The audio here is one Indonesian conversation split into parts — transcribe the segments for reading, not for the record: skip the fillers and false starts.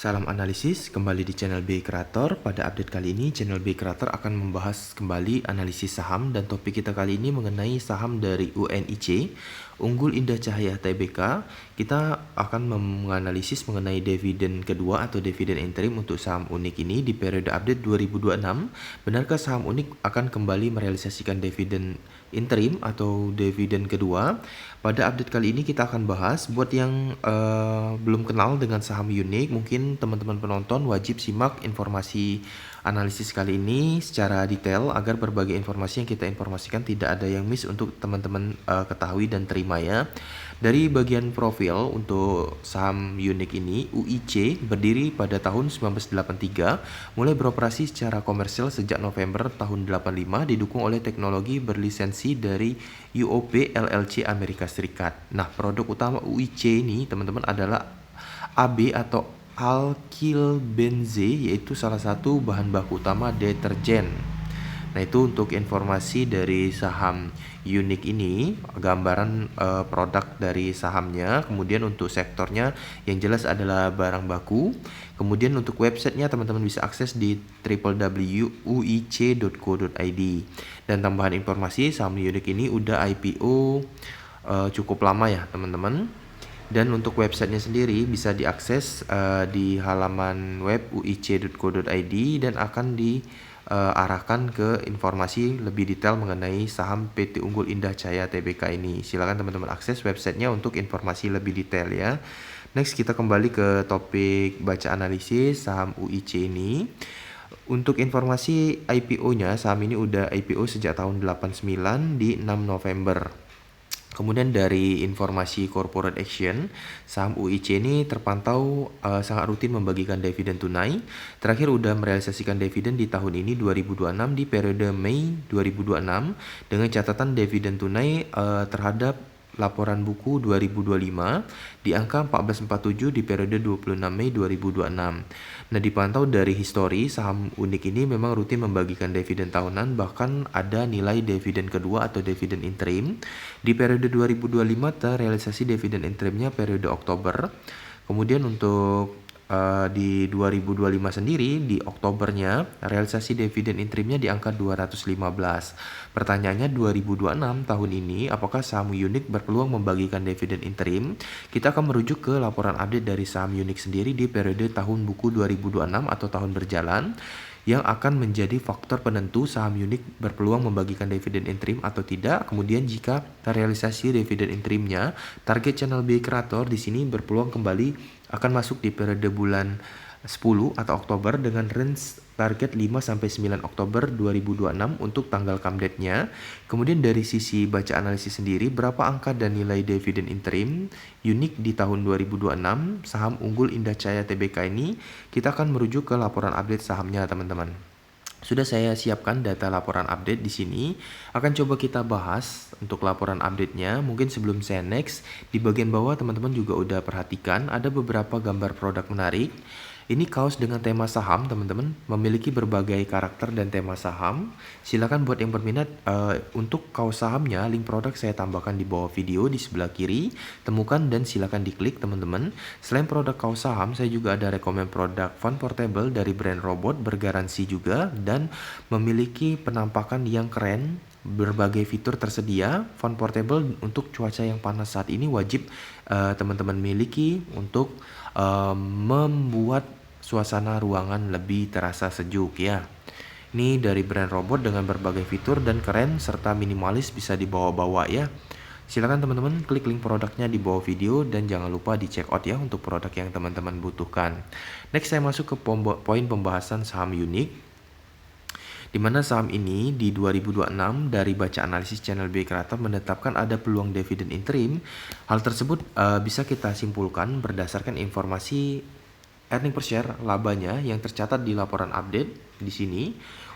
Salam analisis, kembali di channel BI Creator. Pada update kali ini, channel BI Creator akan membahas kembali analisis saham dan topik kita kali ini mengenai saham dari UNIC, Unggul Indah Cahaya Tbk. Kita akan menganalisis mengenai dividen kedua atau dividen interim untuk saham unik ini di periode update 2026. Benarkah saham unik akan kembali merealisasikan dividen interim atau dividen kedua? Pada update kali ini kita akan bahas, buat yang belum kenal dengan saham unik, mungkin teman-teman penonton wajib simak informasi analisis kali ini secara detail agar berbagai informasi yang kita informasikan tidak ada yang miss untuk teman-teman ketahui dan terima ya. Dari bagian profil untuk saham unik ini, UIC berdiri pada tahun 1983, mulai beroperasi secara komersial sejak November tahun 85, didukung oleh teknologi berlisensi dari UOP LLC Amerika Serikat. Nah, produk utama UIC ini teman-teman adalah AB atau alkylbenze, yaitu salah satu bahan baku utama deterjen. Nah, itu untuk informasi dari saham unik ini, gambaran produk dari sahamnya. Kemudian untuk sektornya yang jelas adalah barang baku. Kemudian untuk websitenya teman-teman bisa akses di www.uic.co.id. Dan tambahan informasi, saham unik ini udah IPO cukup lama ya teman-teman. Dan untuk websitenya sendiri bisa diakses di halaman web uic.co.id dan akan diarahkan ke informasi lebih detail mengenai saham PT Unggul Indah Cahaya Tbk ini. Silakan teman-teman akses websitenya untuk informasi lebih detail ya. Next, kita kembali ke topik baca analisis saham UIC ini. Untuk informasi IPO-nya, saham ini udah IPO sejak tahun 89 di 6 November. Kemudian dari informasi corporate action, saham UIC ini terpantau sangat rutin membagikan dividen tunai. Terakhir udah merealisasikan dividen di tahun ini 2026 di periode Mei 2026 dengan catatan dividen tunai terhadap laporan buku 2025 di angka 1447 di periode 26 Mei 2026. Nah, dipantau dari histori, saham unik ini memang rutin membagikan dividen tahunan, bahkan ada nilai dividen kedua atau dividen interim. Di periode 2025 terrealisasi dividen interimnya periode Oktober. Kemudian untuk di 2025 sendiri, di Oktobernya, realisasi dividen interimnya di angka 215. Pertanyaannya 2026 tahun ini, apakah saham unik berpeluang membagikan dividen interim? Kita akan merujuk ke laporan update dari saham unik sendiri di periode tahun buku 2026 atau tahun berjalan, yang akan menjadi faktor penentu saham unik berpeluang membagikan dividen interim atau tidak. Kemudian jika terrealisasi dividen interimnya, target channel BI Creator di sini berpeluang kembali akan masuk di periode bulan 10 atau Oktober dengan range target 5-9 Oktober 2026 untuk tanggal come date-nya. Kemudian dari sisi baca analisis sendiri, berapa angka dan nilai dividen interim unik di tahun 2026 saham Unggul Indah Cahaya Tbk ini, kita akan merujuk ke laporan update sahamnya teman-teman. Sudah saya siapkan data laporan update di sini. Akan coba kita bahas untuk laporan update-nya. Mungkin sebelum saya next, di bagian bawah teman-teman juga udah perhatikan ada beberapa gambar produk menarik. Ini kaos dengan tema saham teman-teman, memiliki berbagai karakter dan tema saham. Silakan buat yang berminat untuk kaos sahamnya, link produk saya tambahkan di bawah video di sebelah kiri. Temukan dan silakan diklik teman-teman. Selain produk kaos saham, saya juga ada rekomend produk phone portable dari brand Robot, bergaransi juga dan memiliki penampakan yang keren. Berbagai fitur tersedia. Phone portable untuk cuaca yang panas saat ini wajib teman-teman miliki untuk membuat suasana ruangan lebih terasa sejuk ya. Ini dari brand Robot dengan berbagai fitur dan keren serta minimalis, bisa dibawa-bawa ya. Silakan teman-teman klik link produknya di bawah video dan jangan lupa di check out ya untuk produk yang teman-teman butuhkan. Next, saya masuk ke poin pembahasan saham unik, di mana saham ini di 2026 dari baca analisis channel BI Creator menetapkan ada peluang dividen interim. Hal tersebut bisa kita simpulkan berdasarkan informasi earning per share labanya yang tercatat di laporan update di sini.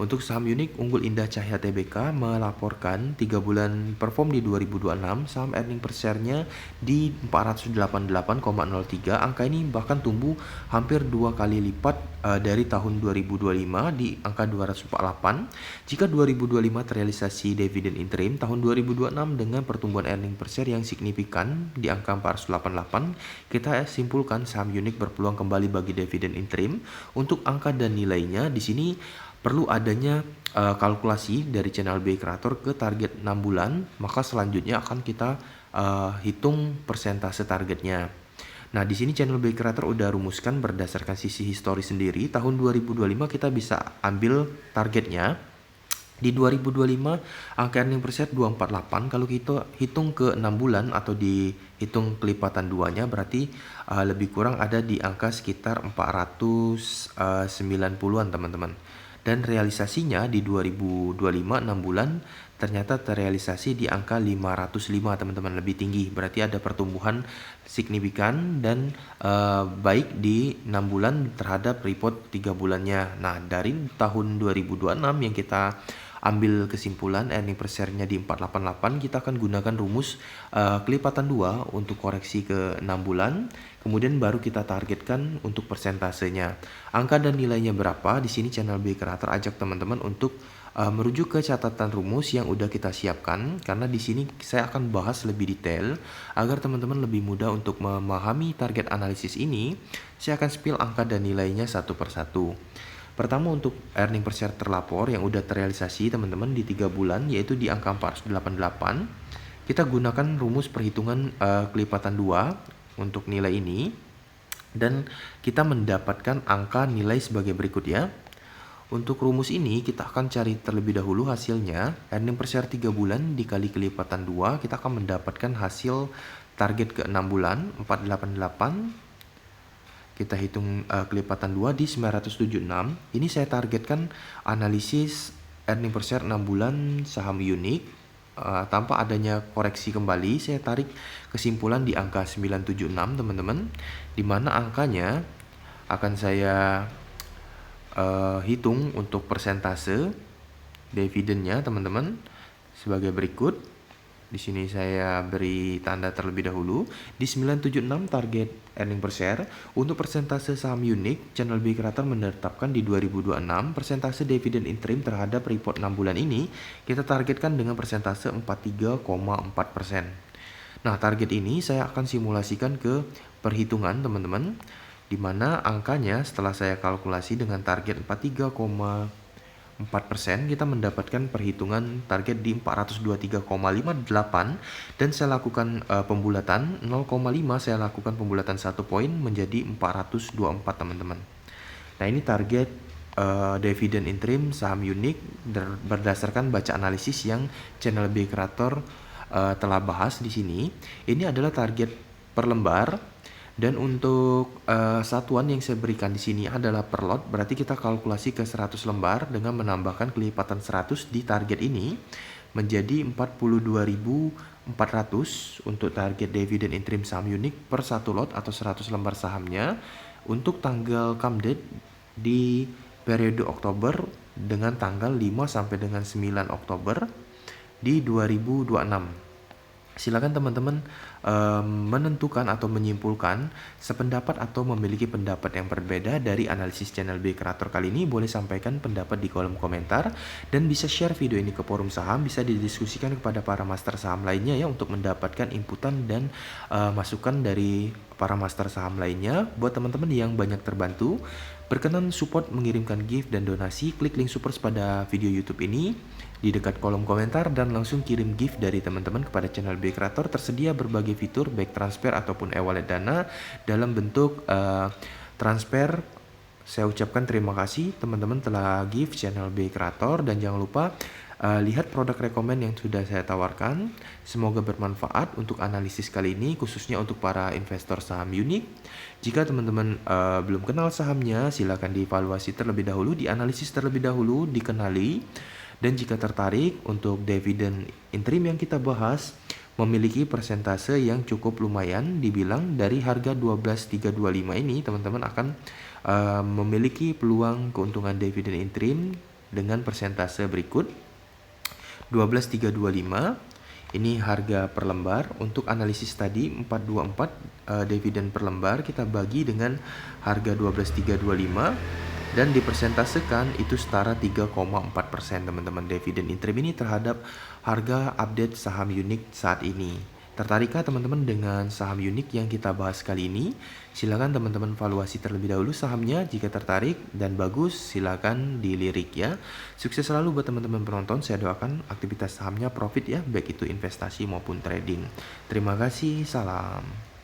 Untuk saham Unik, Unggul Indah Cahya Tbk melaporkan 3 bulan perform di 2026, saham earning per share-nya di 488,03. Angka ini bahkan tumbuh hampir 2 kali lipat dari tahun 2025 di angka 248. Jika 2025 terrealisasi dividen interim, tahun 2026 dengan pertumbuhan earning per share yang signifikan di angka 488, kita simpulkan saham Unik berpeluang kembali bagi dividen interim. Untuk angka dan nilainya di sini perlu adanya kalkulasi dari channel B Creator ke target 6 bulan, maka selanjutnya akan kita hitung persentase targetnya. Nah, di sini channel B Creator udah rumuskan berdasarkan sisi histori sendiri. Tahun 2025 kita bisa ambil targetnya. Di 2025 angka earning per share 248, kalau kita hitung ke 6 bulan atau dihitung kelipatan duanya berarti lebih kurang ada di angka sekitar 490-an teman-teman. Dan realisasinya di 2025 6 bulan ternyata terrealisasi di angka 505 teman-teman, lebih tinggi. Berarti ada pertumbuhan signifikan dan baik di 6 bulan terhadap report 3 bulannya. Nah, dari tahun 2026 yang kita ambil kesimpulan earning per share-nya di 488, kita akan gunakan rumus kelipatan 2 untuk koreksi ke 6 bulan. Kemudian baru kita targetkan untuk persentasenya. Angka dan nilainya berapa? Di sini channel B Creator ajak teman-teman untuk merujuk ke catatan rumus yang udah kita siapkan, karena di sini saya akan bahas lebih detail agar teman-teman lebih mudah untuk memahami target analisis ini. Saya akan spill angka dan nilainya satu persatu. Pertama, untuk earning per share terlapor yang udah terrealisasi teman-teman di 3 bulan, yaitu di angka 488. Kita gunakan rumus perhitungan kelipatan 2 untuk nilai ini, dan kita mendapatkan angka nilai sebagai berikut ya. Untuk rumus ini kita akan cari terlebih dahulu hasilnya. Earning per share 3 bulan dikali kelipatan 2, kita akan mendapatkan hasil target ke 6 bulan 488. Kita hitung kelipatan 2 di 976. Ini saya targetkan analisis earning per share 6 bulan saham Unik tanpa adanya koreksi kembali. Saya tarik kesimpulan di angka 976 teman-teman, dimana angkanya akan saya hitung untuk persentase dividennya teman-teman sebagai berikut. Di sini saya beri tanda terlebih dahulu. Di 976 target earning per share. Untuk persentase saham Unik, channel B Creator menetapkan di 2026 persentase dividen interim terhadap report 6 bulan ini kita targetkan dengan persentase 43,4%. Nah, target ini saya akan simulasikan ke perhitungan teman-teman, di mana angkanya setelah saya kalkulasi dengan target 43,4%, kita mendapatkan perhitungan target di 423,58, dan saya lakukan pembulatan 0,5, saya lakukan pembulatan 1 poin menjadi 424 teman-teman. Nah, ini target dividen interim saham Unik berdasarkan baca analisis yang channel B Creator telah bahas di sini. Ini adalah target per lembar. Dan untuk satuan yang saya berikan di sini adalah per lot, berarti kita kalkulasi ke 100 lembar dengan menambahkan kelipatan 100 di target ini menjadi 42.400 untuk target dividen interim saham Unik per 1 lot atau 100 lembar sahamnya untuk tanggal come date di periode Oktober dengan tanggal 5 sampai dengan 9 Oktober di 2026. Silakan teman-teman menentukan atau menyimpulkan sependapat atau memiliki pendapat yang berbeda dari analisis channel B Creator kali ini. Boleh sampaikan pendapat di kolom komentar dan bisa share video ini ke forum saham, bisa didiskusikan kepada para master saham lainnya ya untuk mendapatkan inputan dan masukan dari para master saham lainnya. Buat teman-teman yang banyak terbantu, berkenan support mengirimkan gift dan donasi, klik link support pada video YouTube ini di dekat kolom komentar dan langsung kirim gift dari teman-teman kepada channel B Creator. Tersedia berbagai fitur baik transfer ataupun e-wallet dana dalam bentuk transfer. Saya ucapkan terima kasih teman-teman telah gift channel B Creator, dan jangan lupa lihat produk rekomend yang sudah saya tawarkan. Semoga bermanfaat untuk analisis kali ini, khususnya untuk para investor saham Unik. Jika teman-teman belum kenal sahamnya, silakan dievaluasi terlebih dahulu, dianalisis terlebih dahulu, dikenali. Dan jika tertarik untuk dividen interim yang kita bahas, memiliki persentase yang cukup lumayan, dibilang dari harga 12.325 ini teman-teman akan memiliki peluang keuntungan dividen interim dengan persentase berikut. 12.325 ini harga per lembar. Untuk analisis tadi 424 dividen per lembar kita bagi dengan harga 12.325 dan dipersentasekan itu setara 3,4% teman-teman dividen interim ini terhadap harga update saham Unique saat ini. Tertarikkah teman-teman dengan saham Unique yang kita bahas kali ini? Silakan teman-teman valuasi terlebih dahulu sahamnya. Jika tertarik dan bagus, silakan dilirik ya. Sukses selalu buat teman-teman penonton. Saya doakan aktivitas sahamnya profit ya, baik itu investasi maupun trading. Terima kasih, salam.